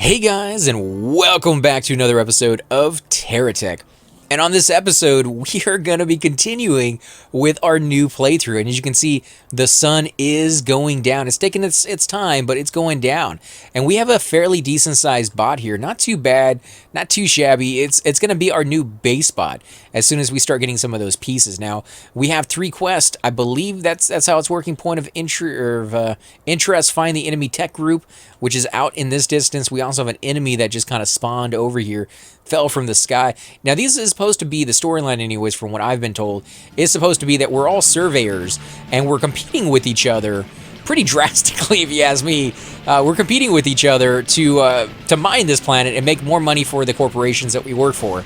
Hey guys, and welcome back to another episode of TerraTech. And on this episode, we are going to be continuing with our new playthrough. And as you can see, the sun is going down. It's taking its time, but it's going down. And we have a fairly decent sized bot here. Not too bad, not too shabby. It's going to be our new base bot as soon as we start getting some of those pieces. Now, we have 3 quests. I believe that's how it's working. Point of interest, find the enemy tech group, which is out in this distance. We also have an enemy that just kind of spawned over here, fell from the sky. Now, these is supposed to be the storyline anyways, from what I've been told. It's supposed to be that we're all surveyors and we're competing with each other pretty drastically, if you ask me. We're competing with each other to mine this planet and make more money for the corporations that we work for.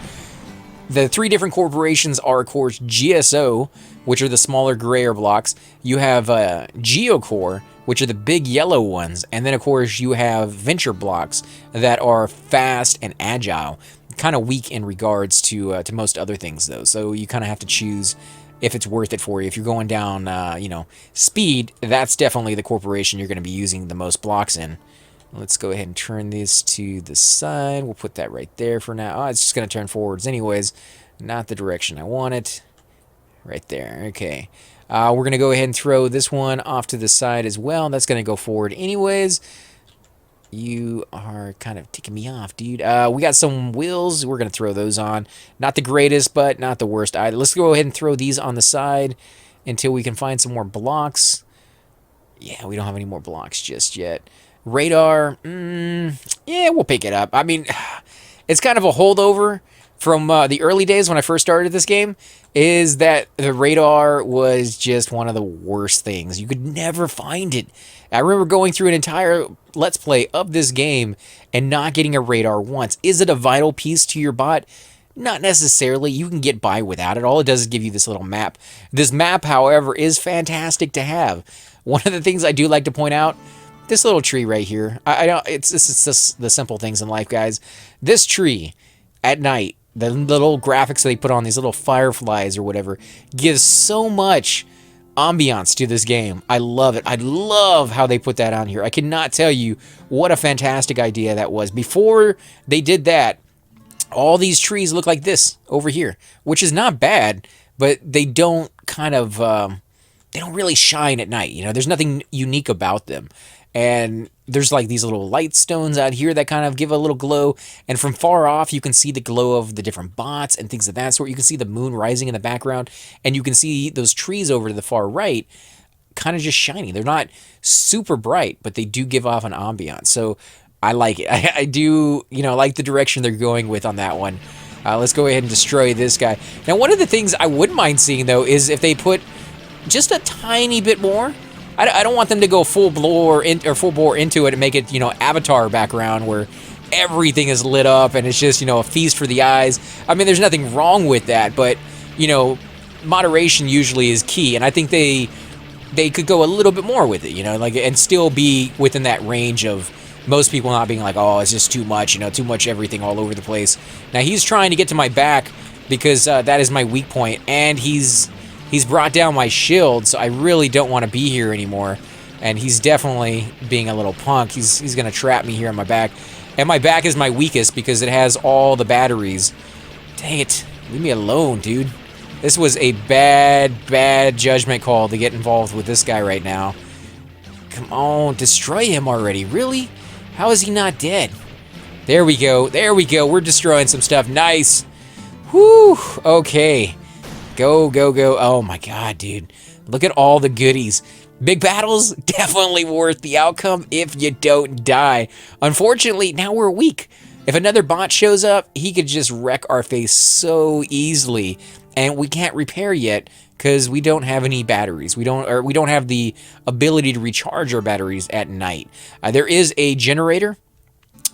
The 3 different corporations are, of course, GSO, which are the smaller grayer blocks. You have Geocore, which are the big yellow ones. And then, of course, you have venture blocks that are fast and agile. Kind of weak in regards to most other things, though. So you kind of have to choose if it's worth it for you. If you're going down, speed, that's definitely the corporation you're going to be using the most blocks in. Let's go ahead and turn this to the side. We'll put that right there for now. Oh, it's just going to turn forwards anyways. Not the direction I want it. Right there. Okay. We're going to go ahead and throw this one off to the side as well. That's going to go forward anyways. You are kind of ticking me off, dude. We got some wheels. We're going to throw those on. Not the greatest, but not the worst either. Let's go ahead and throw these on the side until we can find some more blocks. Yeah, we don't have any more blocks just yet. Radar, yeah, we'll pick it up. I mean, it's kind of a holdover from the early days when I first started this game, is that the radar was just one of the worst things. You could never find it. I remember going through an entire Let's Play of this game and not getting a radar once. Is it a vital piece to your bot? Not necessarily. You can get by without it. All it does is give you this little map. This map, however, is fantastic to have. One of the things I do like to point out, this little tree right here. I don't. It's just the simple things in life, guys. This tree at night, the little graphics they put on these little fireflies or whatever, gives so much ambiance to this game. I love it. I love how they put that on here. I cannot tell you what a fantastic idea that was. Before they did that, all these trees look like this over here, which is not bad, but they don't kind of they don't really shine at night. You know, there's nothing unique about them. And there's like these little light stones out here that kind of give a little glow. And from far off, you can see the glow of the different bots and things of that sort. You can see the moon rising in the background. And you can see those trees over to the far right kind of just shining. They're not super bright, but they do give off an ambiance. So I like it. I do, like the direction they're going with on that one. Let's go ahead and destroy this guy. Now, one of the things I wouldn't mind seeing, though, is if they put just a tiny bit more. I don't want them to go full bore into it and make it, Avatar background where everything is lit up and it's just, a feast for the eyes. I mean, there's nothing wrong with that, but, moderation usually is key. And I think they could go a little bit more with it, and still be within that range of most people not being like, oh, it's just too much, too much everything all over the place. Now, he's trying to get to my back because that is my weak point, and he's brought down my shield, so I really don't want to be here anymore. And he's definitely being a little punk. He's going to trap me here on my back. And my back is my weakest because it has all the batteries. Dang it. Leave me alone, dude. This was a bad judgment call to get involved with this guy right now. Come on, destroy him already. Really? How is he not dead? There we go. There we go. We're destroying some stuff. Nice. Whew. Okay. Go, go, go. Oh my god, dude. Look at all the goodies. Big battles, definitely worth the outcome if you don't die. Unfortunately, now we're weak. If another bot shows up, he could just wreck our face so easily. And we can't repair yet because we don't have any batteries. We don't have the ability to recharge our batteries at night. There is a generator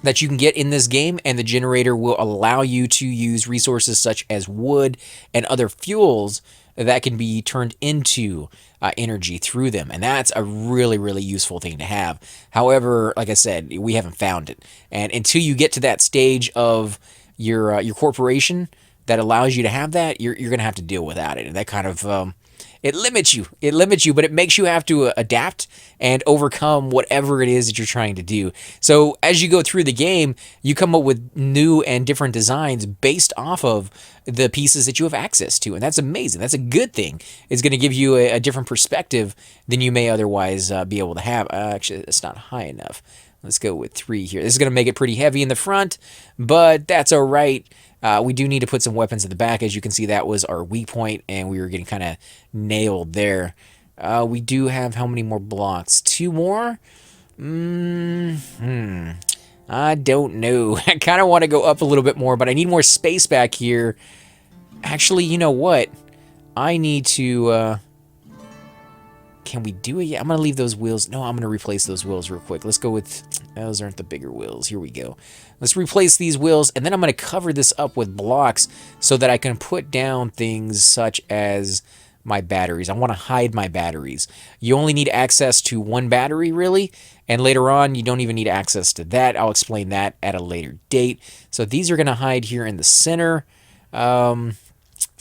that you can get in this game, and the generator will allow you to use resources such as wood and other fuels that can be turned into energy through them, and that's a really, really useful thing to have. However, like I said, we haven't found it, and until you get to that stage of your corporation that allows you to have that, you're going to have to deal without it, and that kind of it limits you. It limits you, but it makes you have to adapt and overcome whatever it is that you're trying to do. So as you go through the game, you come up with new and different designs based off of the pieces that you have access to, and that's amazing. That's a good thing. It's going to give you a different perspective than you may otherwise be able to have. Actually, it's not high enough. Let's go with 3 here. This is going to make it pretty heavy in the front, but that's all right. We do need to put some weapons in the back. As you can see, that was our weak point, and we were getting kind of nailed there. We do have how many more blocks? 2 more? I don't know. I kind of want to go up a little bit more, but I need more space back here. Actually, you know what? I need to... Can we do it yet? I'm going to leave those wheels. No, I'm going to replace those wheels real quick. Let's go with... Those aren't the bigger wheels. Here we go. Let's replace these wheels, and then I'm going to cover this up with blocks so that I can put down things such as my batteries. I want to hide my batteries. You only need access to 1 battery, really, and later on, you don't even need access to that. I'll explain that at a later date. So these are going to hide here in the center.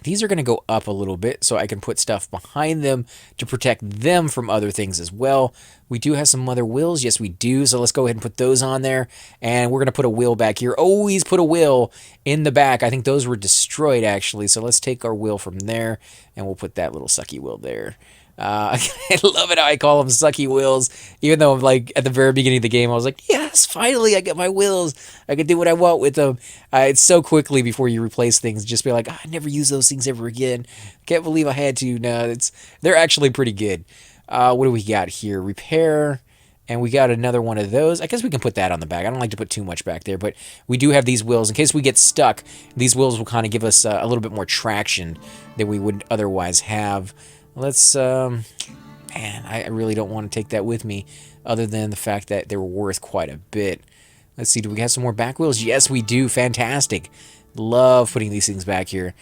These are going to go up a little bit so I can put stuff behind them to protect them from other things as well. We do have some other wheels. Yes, we do. So let's go ahead and put those on there. And we're going to put a wheel back here. Always put a wheel in the back. I think those were destroyed, actually. So let's take our wheel from there, and we'll put that little sucky wheel there. I love it how I call them sucky wheels, even though like at the very beginning of the game I was like, yes, finally I get my wheels. I can do what I want with them. It's so quickly before you replace things, just be like, I never use those things ever again. Can't believe I had to. No, they're actually pretty good. What do we got here? Repair, and we got another one of those. I guess we can put that on the back. I don't like to put too much back there, but we do have these wheels. In case we get stuck, these wheels will kind of give us a little bit more traction than we would otherwise have. Let's, man, I really don't want to take that with me, other than the fact that they were worth quite a bit. Let's see, do we have some more back wheels? Yes, we do. Fantastic. Love putting these things back here.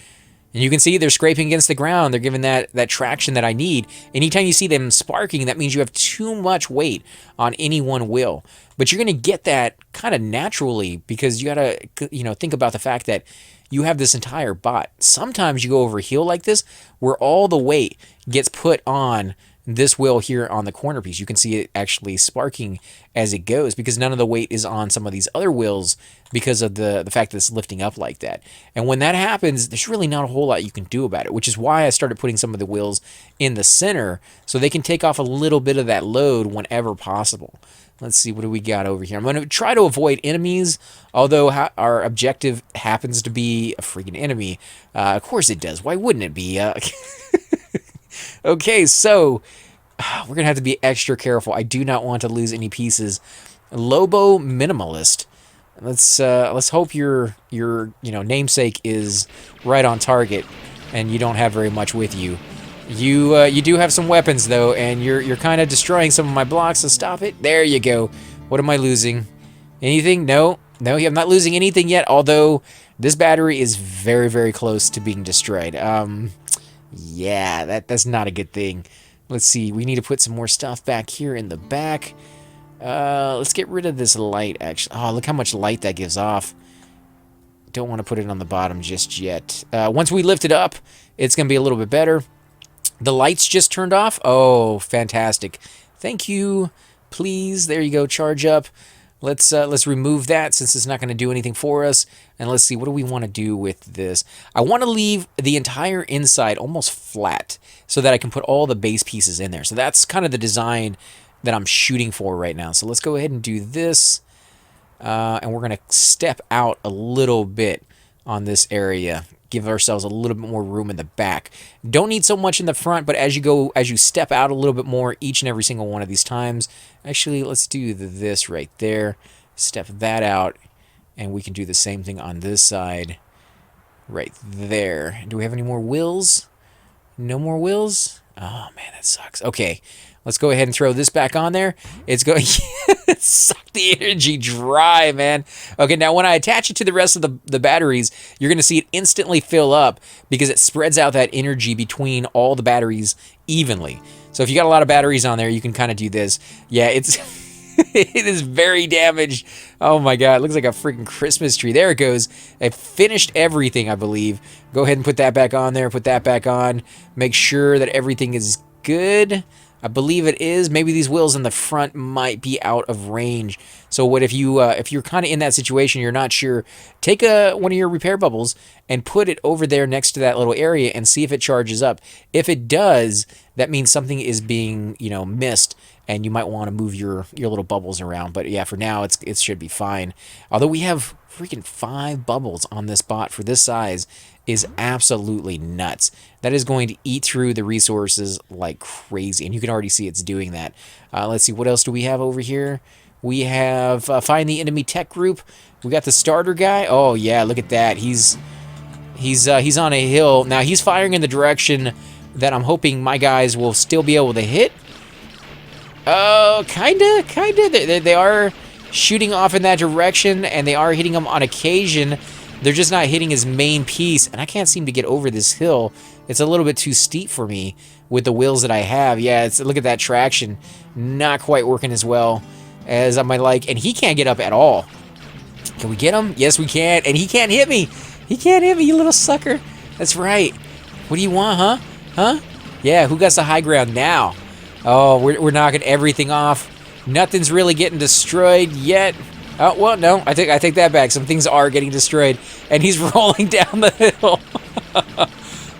And you can see they're scraping against the ground. They're giving that traction that I need. Anytime you see them sparking, that means you have too much weight on any one wheel. But you're going to get that kind of naturally because you got to, think about the fact that you have this entire bot. Sometimes you go over a hill like this where all the weight gets put on this wheel here on the corner piece. You can see it actually sparking as it goes because none of the weight is on some of these other wheels because of the fact that it's lifting up like that. And when that happens, there's really not a whole lot you can do about it, which is why I started putting some of the wheels in the center so they can take off a little bit of that load whenever possible. Let's see, what do we got over here? I'm going to try to avoid enemies, although our objective happens to be a freaking enemy. Of course it does. Why wouldn't it be? Okay, so we're going to have to be extra careful. I do not want to lose any pieces. Lobo Minimalist. Let's hope your namesake is right on target and you don't have very much with you. You do have some weapons though, and you're kind of destroying some of my blocks, so stop it. There you go. What am I losing? Anything? No, I'm not losing anything yet, although this battery is very, very close to being destroyed. Yeah, that's not a good thing. Let's see, we need to put some more stuff back here in the back. Let's get rid of this light, actually. Oh, look how much light that gives off. Don't want to put it on the bottom just yet. Once we lift it up, it's going to be a little bit better. The lights just turned off. Oh, fantastic. Thank you. Please. There you go. Charge up. Let's remove that since it's not going to do anything for us. And let's see, what do we want to do with this? I want to leave the entire inside almost flat so that I can put all the base pieces in there. So that's kind of the design that I'm shooting for right now. So let's go ahead and do this. And we're going to step out a little bit on this area. Give ourselves a little bit more room in the back. Don't need so much in the front, but as you step out a little bit more each and every single one of these times. Actually, let's do this right there. Step that out, and we can do the same thing on this side right there. Do we have any more wheels? No more wheels? Oh, man, that sucks. Okay, let's go ahead and throw this back on there. It's going to suck the energy dry, man. Okay, now when I attach it to the rest of the batteries, you're going to see it instantly fill up because it spreads out that energy between all the batteries evenly. So if you got a lot of batteries on there, you can kind of do this. Yeah, it's It is very damaged. Oh my god, it looks like a freaking Christmas tree. There it goes. I finished everything, I believe. Go ahead and put that back on there. Put that back on. Make sure that everything is good. I believe it is. Maybe these wheels in the front might be out of range. So what if you're kind of in that situation, you're not sure, take one of your repair bubbles and put it over there next to that little area and see if it charges up. If it does, that means something is being, missed, and you might want to move your little bubbles around. But yeah, for now it should be fine. Although we have freaking 5 bubbles on this bot for this size is absolutely nuts. That is going to eat through the resources like crazy, and you can already see it's doing that. Let's see, what else do we have over here? We have find the enemy tech group. We got the starter guy. Oh yeah, look at that. He's on a hill now. He's firing in the direction that I'm hoping my guys will still be able to hit. Kinda. They are shooting off in that direction, and they are hitting him on occasion. They're just not hitting his main piece, and I can't seem to get over this hill. It's a little bit too steep for me with the wheels that I have. Yeah, look at that traction. Not quite working as well as I might like, and he can't get up at all. Can we get him? Yes, we can, and he can't hit me. He can't hit me, you little sucker. That's right. What do you want, huh? Huh? Yeah, who got the high ground now? Oh, we're knocking everything off. Nothing's really getting destroyed yet. Oh, well, no, I take that back. Some things are getting destroyed, and he's rolling down the hill.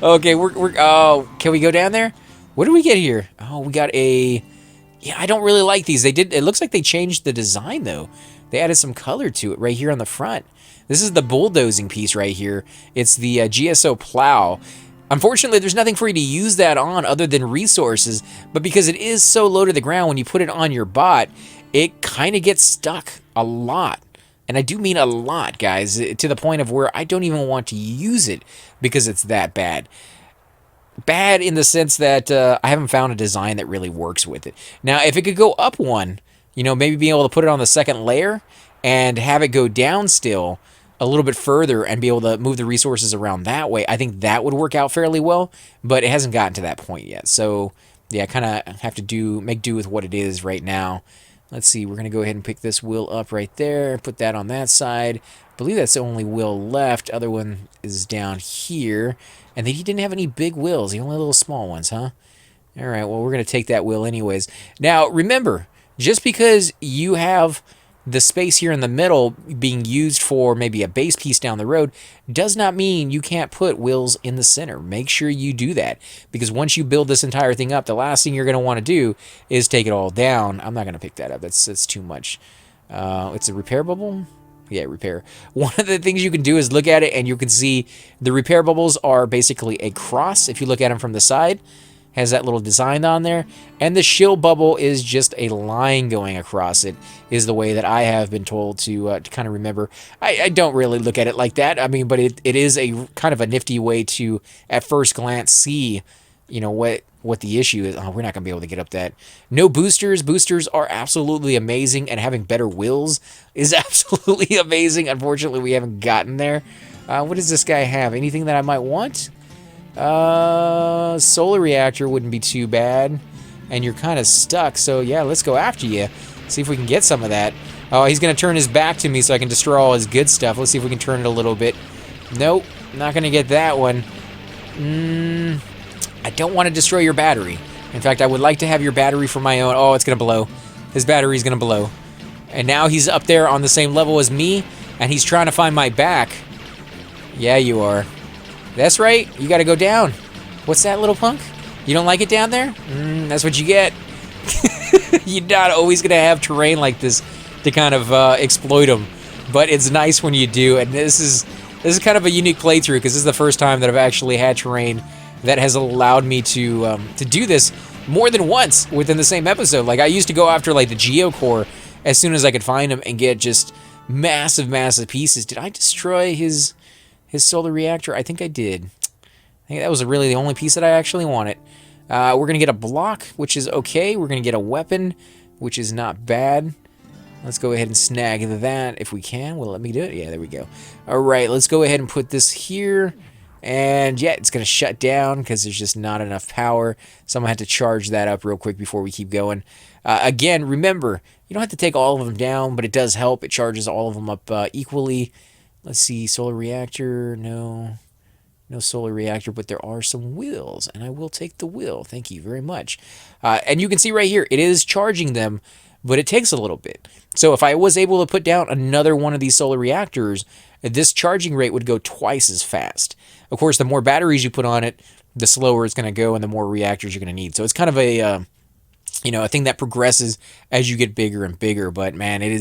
Okay, oh, can we go down there? What do we get here? Oh, we got a... Yeah, I don't really like these. It looks like they changed the design, though. They added some color to it right here on the front. This is the bulldozing piece right here. It's the GSO plow. Unfortunately, there's nothing for you to use that on other than resources, but because it is so low to the ground, when you put it on your bot, it kind of gets stuck a lot. And I do mean a lot, guys, to the point of where I don't even want to use it because it's that bad. Bad in the sense that I haven't found a design that really works with it. Now, if it could go up one, maybe being able to put it on the second layer and have it go down still a little bit further and be able to move the resources around that way, I think that would work out fairly well, but it hasn't gotten to that point yet. So, yeah, I kind of have to make do with what it is right now. Let's see, we're going to go ahead and pick this wheel up right there, put that on that side. I believe that's the only wheel left. Other one is down here. And then he didn't have any big wheels. He only had little small ones, huh? All right, well, we're going to take that wheel anyways. Now, remember, just because you have the space here in the middle being used for maybe a base piece down the road does not mean you can't put wheels in the center. Make sure you do that, because once you build this entire thing up, the last thing you're going to want to do is take it all down. I'm not going to pick that up. That's too much. It's a repair bubble. Yeah, repair. One of the things you can do is look at it, and you can see the repair bubbles are basically a cross. If you look at them from the side, has that little design on there, and the shill bubble is just a line going across it, is the way that I have been told to kind of remember. I don't really look at it like that. I mean, but it is a kind of a nifty way to, at first glance, see, what the issue is. Oh, we're not going to be able to get up that. No boosters. Boosters are absolutely amazing, and having better wheels is absolutely amazing. Unfortunately, we haven't gotten there. What does this guy have? Anything that I might want? Solar reactor wouldn't be too bad, and you're kind of stuck, so yeah, let's go after you. See if we can get some of that. Oh, he's going to turn his back to me so I can destroy all his good stuff. Let's see if we can turn it a little bit. Nope, not going to get that one. I don't want to destroy your battery. In fact, I would like to have your battery for my own. Oh, it's going to blow. His battery's going to blow. And now he's up there on the same level as me, and he's trying to find my back. Yeah, you are. That's right. You got to go down. What's that, little punk? You don't like it down there? That's what you get. You're not always going to have terrain like this to kind of exploit them. But it's nice when you do, and this is kind of a unique playthrough, because this is the first time that I've actually had terrain that has allowed me to do this more than once within the same episode. Like, I used to go after, like, the Geo core as soon as I could find them and get just massive pieces. Did I destroy his solar reactor? I think I did. I think that was really the only piece that I actually wanted. We're going to get a block, which is okay. We're going to get a weapon, which is not bad. Let's go ahead and snag that if we can. Well, let me do it. Yeah, there we go. All right, let's go ahead and put this here. And yeah, it's going to shut down because there's just not enough power. So I'm going to have to charge that up real quick before we keep going. Again, remember, you don't have to take all of them down, but it does help. It charges all of them up equally. Let's see, solar reactor, no. No solar reactor, but there are some wheels, and I will take the wheel. Thank you very much. And you can see right here, it is charging them, but it takes a little bit. So if I was able to put down another one of these solar reactors, this charging rate would go twice as fast. Of course, the more batteries you put on it, the slower it's going to go, and the more reactors you're going to need. So it's kind of a, a thing that progresses as you get bigger and bigger. But man, it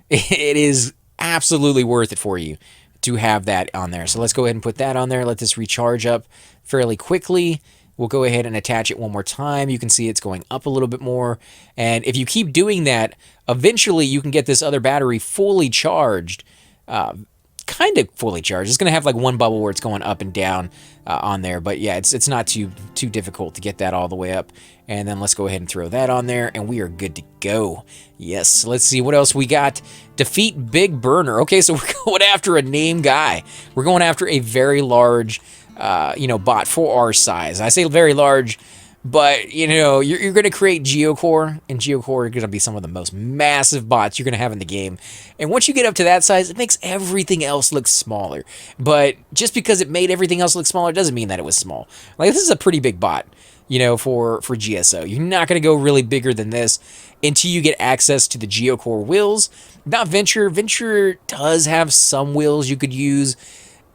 is absolutely worth it for you to have that on there. So let's go ahead and put that on there. Let this recharge up fairly quickly. We'll go ahead and attach it one more time. You can see it's going up a little bit more. And if you keep doing that, eventually you can get this other battery fully charged, kind of fully charged. It's going to have like one bubble where it's going up and down on there. But yeah, it's not too difficult to get that all the way up. And then let's go ahead and throw that on there, and we are good to go. Yes, let's see what else we got. Defeat Big Burner. Okay, so we're going after a name guy. We're going after a very large, bot for our size. I say very large, but, you're going to create Geocore, and Geocore are going to be some of the most massive bots you're going to have in the game. And once you get up to that size, it makes everything else look smaller. But just because it made everything else look smaller doesn't mean that it was small. Like, this is a pretty big bot, for GSO. You're not going to go really bigger than this until you get access to the Geocore wheels. Not Venture. Venture does have some wheels you could use.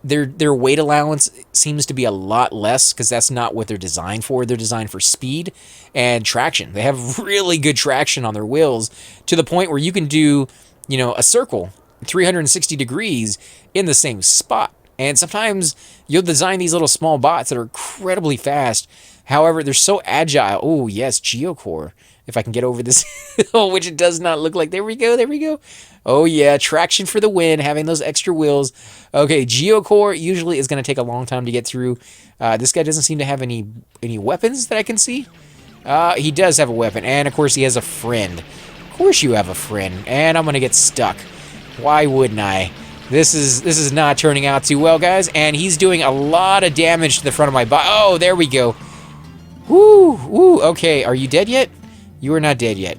Their weight allowance seems to be a lot less because that's not what they're designed for. They're designed for speed and traction. They have really good traction on their wheels to the point where you can do, a circle 360 degrees in the same spot. And sometimes you'll design these little small bots that are incredibly fast. However, they're so agile. Oh, yes, Geocore. If I can get over this hill, which it does not look like. There we go. Oh, yeah, traction for the win, having those extra wheels. Okay, Geocore usually is going to take a long time to get through. This guy doesn't seem to have any weapons that I can see. He does have a weapon, and of course he has a friend. Of course you have a friend, and I'm going to get stuck. Why wouldn't I? This is not turning out too well, guys, and he's doing a lot of damage to the front of my body. Oh, there we go. Woo, okay, are you dead yet? You are not dead yet.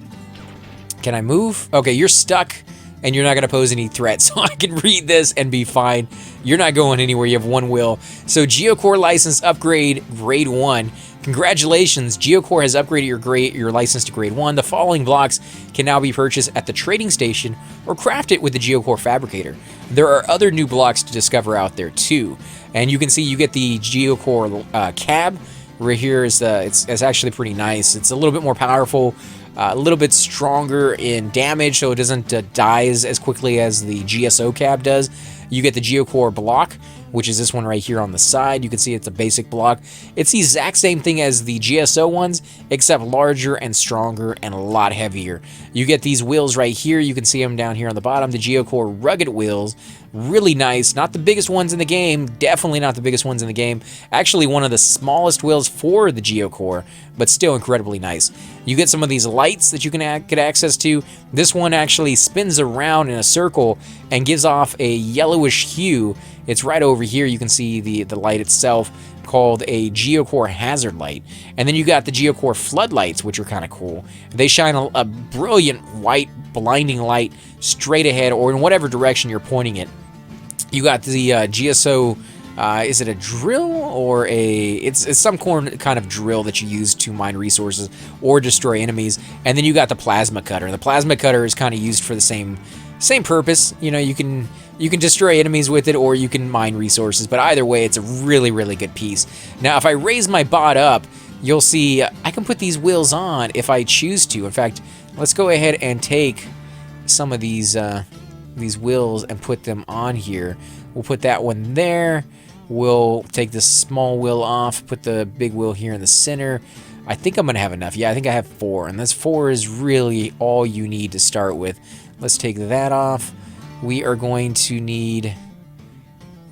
Can I move? Okay, you're stuck, and you're not going to pose any threat, so I can read this and be fine. You're not going anywhere. You have one will. So, Geocore license upgrade, grade 1. Congratulations, Geocore has upgraded your license to grade 1. The following blocks can now be purchased at the trading station or crafted with the Geocore fabricator. There are other new blocks to discover out there, too. And you can see you get the Geocore cab. Right here is it's actually pretty nice. It's a little bit more powerful, a little bit stronger in damage, so it doesn't die as quickly as the GSO cab does. You get the Geocore block, which is this one right here on the side. You can see it's a basic block. It's the exact same thing as the GSO ones, except larger and stronger and a lot heavier. You get these wheels right here. You can see them down here on the bottom, the Geocore rugged wheels. Really nice. Not the biggest ones in the game. Definitely not the biggest ones in the game. Actually, one of the smallest wheels for the Geocore, but still incredibly nice. You get some of these lights that you can get access to. This one actually spins around in a circle and gives off a yellowish hue. It's right over here. You can see the light itself, called a Geocore hazard light. And then you got the Geocore floodlights, which are kind of cool. They shine a brilliant white blinding light straight ahead or in whatever direction you're pointing it. You got the GSO, is it a drill or it's some kind of drill that you use to mine resources or destroy enemies. And then you got the plasma cutter. The plasma cutter is kind of used for the same purpose. You can destroy enemies with it, or you can mine resources, but either way, it's a really, really good piece. Now, if I raise my bot up, you'll see I can put these wheels on if I choose to. In fact, let's go ahead and take some of these wheels and put them on here. We'll put that one there. We'll take this small wheel off, put the big wheel here in the center. I think I'm going to have enough. Yeah, I think I have 4, and this 4 is really all you need to start with. Let's take that off. We are going to need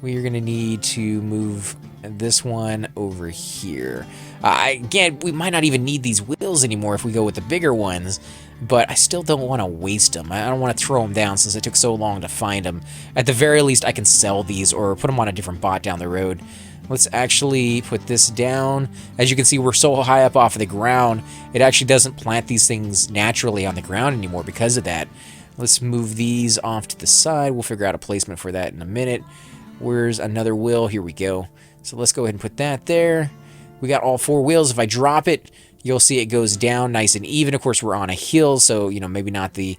to move this one over here. Again, we might not even need these wheels anymore if we go with the bigger ones, but I still don't want to waste them. I don't want to throw them down since it took so long to find them. At the very least, I can sell these or put them on a different bot down the road. Let's actually put this down. As you can see, we're so high up off of the ground, it actually doesn't plant these things naturally on the ground anymore because of that. Let's move these off to the side. We'll figure out a placement for that in a minute. Where's another wheel? Here we go. So let's go ahead and put that there. We got all 4 wheels. If I drop it, you'll see it goes down nice and even. Of course, we're on a hill, so, you know, maybe not the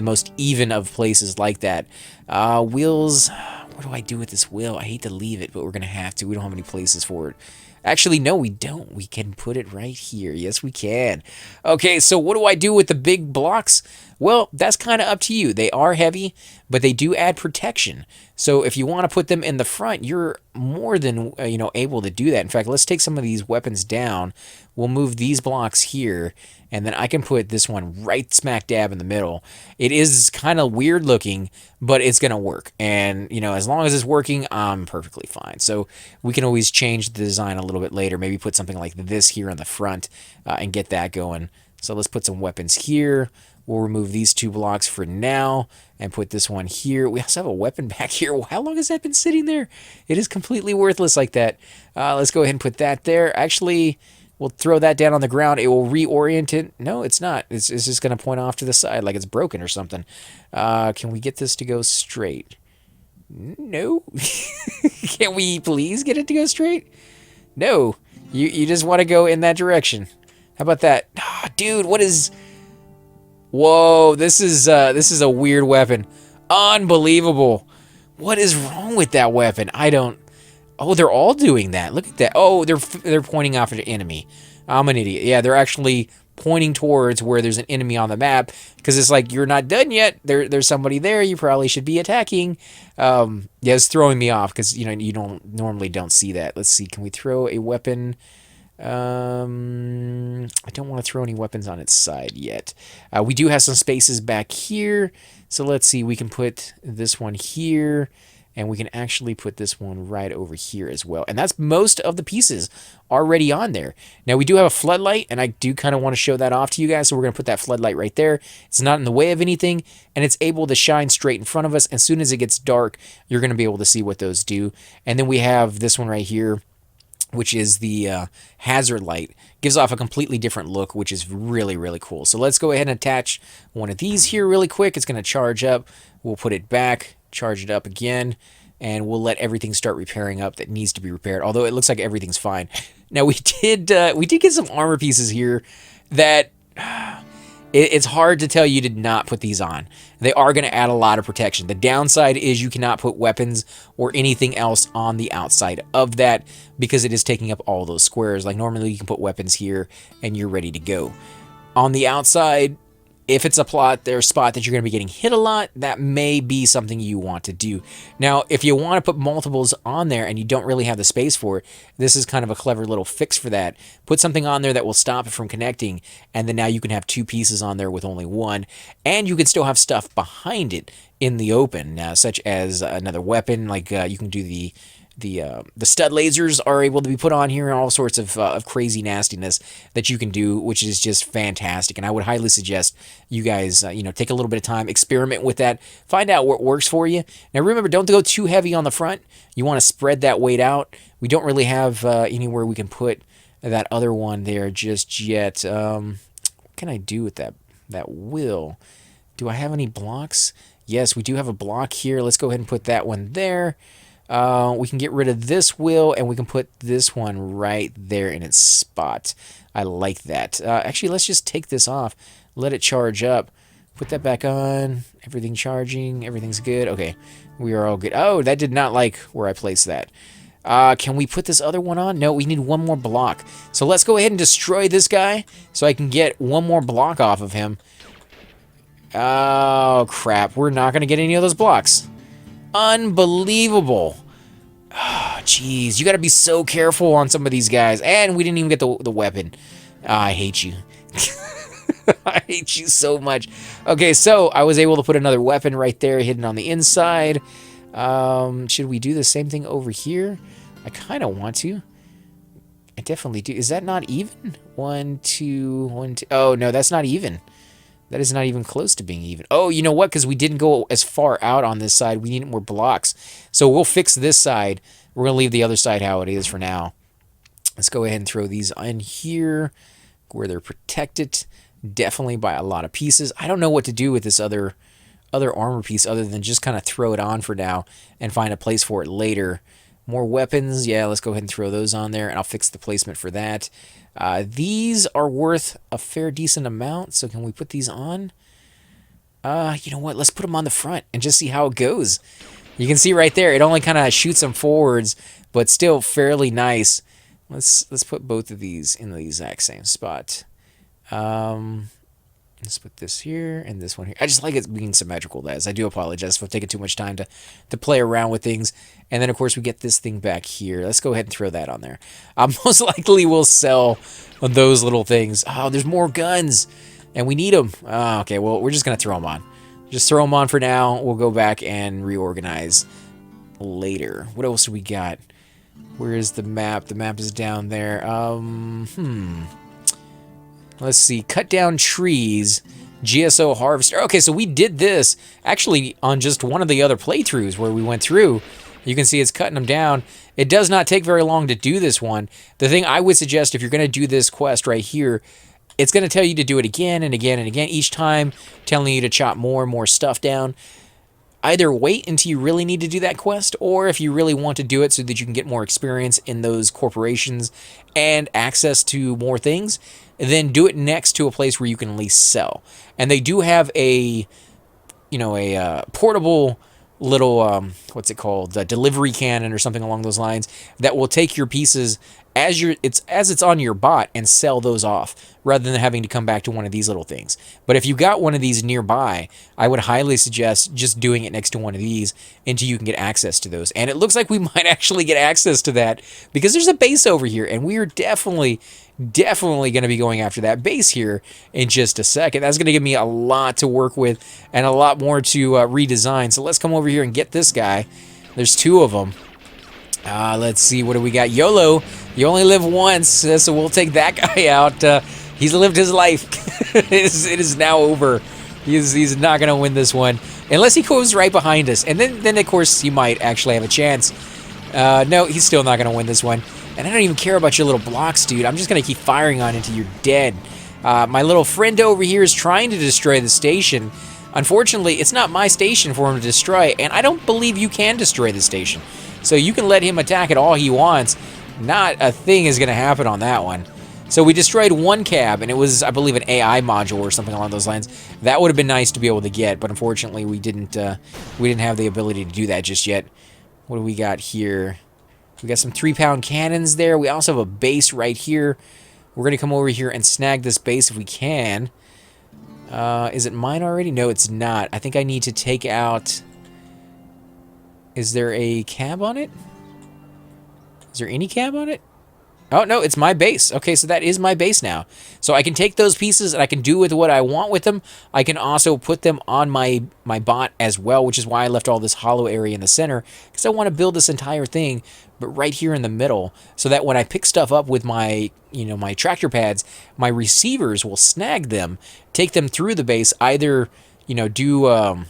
most even of places like that. Wheels... What do I do with this wheel? I hate to leave it, but we're going to have to. We don't have any places for it. Actually, no, we don't. We can put it right here. Yes, we can. Okay, so what do I do with the big blocks? Well, that's kind of up to you. They are heavy, but they do add protection. So if you want to put them in the front, you're more than able to do that. In fact, let's take some of these weapons down. We'll move these blocks here, and then I can put this one right smack dab in the middle. It is kind of weird looking, but it's going to work. And, as long as it's working, I'm perfectly fine. So we can always change the design a little bit later. Maybe put something like this here on the front and get that going. So let's put some weapons here. We'll remove these 2 blocks for now and put this one here. We also have a weapon back here. How long has that been sitting there? It is completely worthless like that. Let's go ahead and put that there. Actually, we'll throw that down on the ground. It will reorient it. No, it's not. It's just going to point off to the side like it's broken or something. Can we get this to go straight? No. Can we please get it to go straight? No. You just want to go in that direction. How about that? Oh, dude, what is... Whoa, this is a weird weapon. Unbelievable. What is wrong with that weapon? I don't... Oh, they're all doing that. Look at that. Oh, they're pointing off at an enemy. I'm an idiot. Yeah, they're actually pointing towards where there's an enemy on the map because it's like, you're not done yet. There's somebody there. You probably should be attacking. Yeah, it's throwing me off because, you normally don't see that. Let's see. Can we throw a weapon? I don't want to throw any weapons on its side yet. We do have some spaces back here. So let's see. We can put this one here. And we can actually put this one right over here as well. And that's most of the pieces already on there. Now, we do have a floodlight, and I do kind of want to show that off to you guys. So we're going to put that floodlight right there. It's not in the way of anything, and it's able to shine straight in front of us. As soon as it gets dark, you're going to be able to see what those do. And then we have this one right here, which is the hazard light. Gives off a completely different look, which is really, really cool. So let's go ahead and attach one of these here really quick. It's going to charge up. We'll put it back. Charge it up again, and we'll let everything start repairing up that needs to be repaired, although it looks like everything's fine. Now, we did get some armor pieces here that it's hard to tell you did not put these on. They are going to add a lot of protection. The downside is you cannot put weapons or anything else on the outside of that because it is taking up all those squares. Like normally you can put weapons here and you're ready to go. On the outside, if it's a spot that you're going to be getting hit a lot, that may be something you want to do. Now, if you want to put multiples on there and you don't really have the space for it, this is kind of a clever little fix for that. Put something on there that will stop it from connecting, and then now you can have 2 pieces on there with only 1, and you can still have stuff behind it in the open, such as another weapon. Like you can do the stud lasers are able to be put on here, and all sorts of crazy nastiness that you can do, which is just fantastic. And I would highly suggest you guys, take a little bit of time, experiment with that, find out what works for you. Now, remember, don't go too heavy on the front. You want to spread that weight out. We don't really have anywhere we can put that other one there just yet. What can I do with that wheel? Do I have any blocks? Yes, we do have a block here. Let's go ahead and put that one there. We can get rid of this wheel, and we can put this one right there in its spot. I like that. Actually, let's just take this off. Let it charge up. Put that back on. Everything charging. Everything's good. Okay, we are all good. Oh, that did not like where I placed that. Can we put this other one on? No, we need one more block. So let's go ahead and destroy this guy so I can get one more block off of him. Oh, crap. We're not going to get any of those blocks. Unbelievable. Oh, jeez. You got to be so careful on some of these guys. And we didn't even get the weapon. I hate you. I hate you so much. Okay, so I was able to put another weapon right there hidden on the inside. Should we do the same thing over here? I kind of want to. I definitely do. Is that not even? 1, 2, 1, 2. Oh, no, that's not even. That is not even close to being even. Oh, you know what? Because we didn't go as far out on this side. We need more blocks. So we'll fix this side We're going to leave the other side how it is for now. Let's go ahead and throw these in here where they're protected definitely by a lot of pieces. I don't know what to do with this other armor piece other than just kind of throw it on for now and find a place for it later. More weapons. Yeah, let's go ahead and throw those on there, and I'll fix the placement for that. These are worth a fair decent amount, so can we put these on? You know what? Let's put them on the front and just see how it goes. You can see right there, it only kind of shoots them forwards, but still fairly nice. Let's put both of these in the exact same spot. Let's put this here and this one here. I just like it being symmetrical, guys. I do apologize for taking too much time to play around with things. And then, of course, we get this thing back here. Let's go ahead and throw that on there. Most likely we'll sell those little things. Oh, there's more guns, and we need them. Oh, okay, well, we're just going to throw them on. Just throw them on for now. We'll go back and reorganize later. What else do we got? Where is the map? The map is down there. Let's see. Cut down trees. GSO harvester. Okay, so we did this actually on just one of the other playthroughs where we went through. You can see it's cutting them down. It does not take very long to do this one. The thing I would suggest if you're going to do this quest right here, it's going to tell you to do it again and again and again, each time telling you to chop more and more stuff down. Either wait until you really need to do that quest, or if you really want to do it so that you can get more experience in those corporations and access to more things, then do it next to a place where you can at least sell. And they do have a, portable little, what's it called, the delivery cannon or something along those lines that will take your pieces as it's on your bot and sell those off rather than having to come back to one of these little things. But if you got one of these nearby, I would highly suggest just doing it next to one of these until you can get access to those. And it looks like we might actually get access to that because there's a base over here, and we are definitely going to be going after that base here in just a second. That's going to give me a lot to work with and a lot more to redesign. So let's come over here and get this guy. There's two of them. Let's see, what do we got? YOLO, you only live once, so we'll take that guy out. He's lived his life. It is now over. He's not going to win this one unless he goes right behind us, and then of course he might actually have a chance. No, he's still not going to win this one. And I don't even care about your little blocks, dude. I'm just going to keep firing on until you're dead. My little friend over here is trying to destroy the station. Unfortunately, it's not my station for him to destroy, and I don't believe you can destroy the station. So you can let him attack it all he wants. Not a thing is going to happen on that one. So we destroyed one cab, and it was, I believe, an AI module or something along those lines. That would have been nice to be able to get, but unfortunately we didn't have the ability to do that just yet. What do we got here? We got some 3-pound cannons there. We also have a base right here. We're going to come over here and snag this base if we can. Is it mine already? No, it's not. I think I need to take out... Is there a cab on it? Is there any cab on it? Oh, no, it's my base. Okay, so that is my base now. So I can take those pieces and I can do with what I want with them. I can also put them on my bot as well, which is why I left all this hollow area in the center, because I want to build this entire thing, but right here in the middle, so that when I pick stuff up with my, my tractor pads, my receivers will snag them, take them through the base, either, do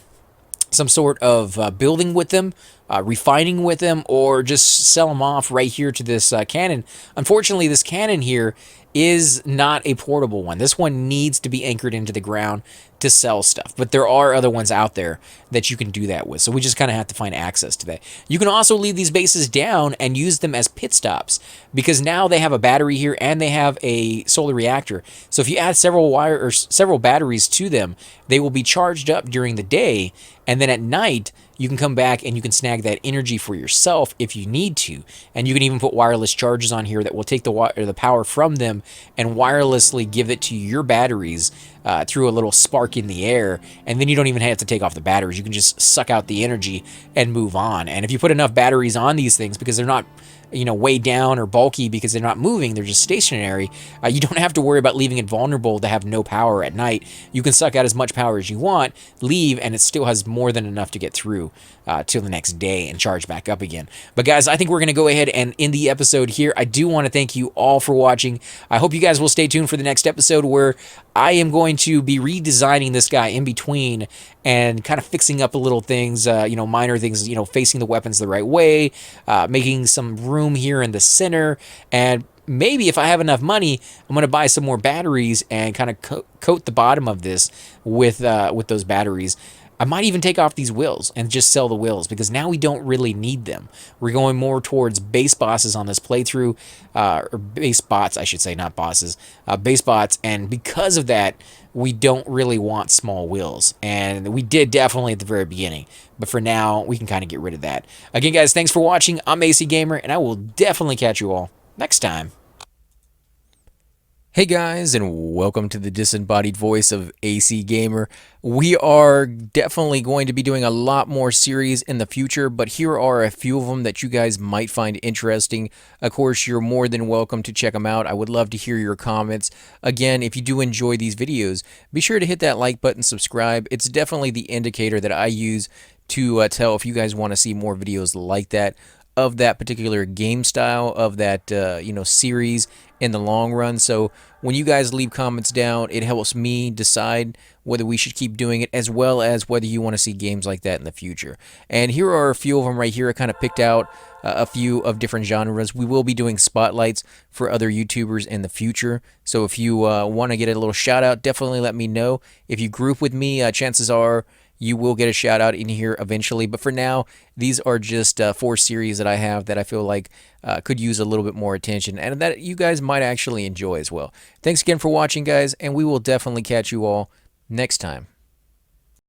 some sort of building with them, refining with them, or just sell them off right here to this cannon. Unfortunately, this cannon here is not a portable one. This one needs to be anchored into the ground to sell stuff, but there are other ones out there that you can do that with, so we just kind of have to find access to that. You can also leave these bases down and use them as pit stops, because now they have a battery here and they have a solar reactor. So if you add several batteries to them, they will be charged up during the day, and then at night you can come back and you can snag that energy for yourself if you need to. And you can even put wireless charges on here that will take the power from them and wirelessly give it to your batteries through a little spark in the air. And then you don't even have to take off the batteries. You can just suck out the energy and move on. And if you put enough batteries on these things, because they're not weighed down or bulky because they're not moving, they're just stationary, you don't have to worry about leaving it vulnerable to have no power at night. You can suck out as much power as you want, leave, and it still has more than enough to get through till the next day and charge back up again. But guys, I think we're going to go ahead and end the episode here. I do want to thank you all for watching. I hope you guys will stay tuned for the next episode, where I am going to be redesigning this guy in between and kind of fixing up a little things, minor things, facing the weapons the right way, making some room here in the center, and maybe if I have enough money, I'm going to buy some more batteries and kind of coat the bottom of this with those batteries. I might even take off these wheels and just sell the wheels, because now we don't really need them. We're going more towards base bosses on this playthrough, or base bots, I should say, not bosses, base bots, and because of that, we don't really want small wheels, and we did definitely at the very beginning, but for now, we can kind of get rid of that. Again, guys, thanks for watching. I'm AC Gamer, and I will definitely catch you all next time. Hey guys, and welcome to the disembodied voice of AC Gamer. We are definitely going to be doing a lot more series in the future, but here are a few of them that you guys might find interesting. Of course, you're more than welcome to check them out. I would love to hear your comments. Again, if you do enjoy these videos, be sure to hit that like button, subscribe. It's definitely the indicator that I use to tell if you guys want to see more videos like that, of that particular game style, of that series in the long run. So when you guys leave comments down, it helps me decide whether we should keep doing it, as well as whether you want to see games like that in the future. And here are a few of them right here. I kind of picked out a few of different genres. We will be doing spotlights for other YouTubers in the future, so if you want to get a little shout out, definitely let me know. If you group with me, chances are you will get a shout out in here eventually. But for now, these are just 4 series that I have that I feel like could use a little bit more attention, and that you guys might actually enjoy as well. Thanks again for watching, guys, and we will definitely catch you all next time.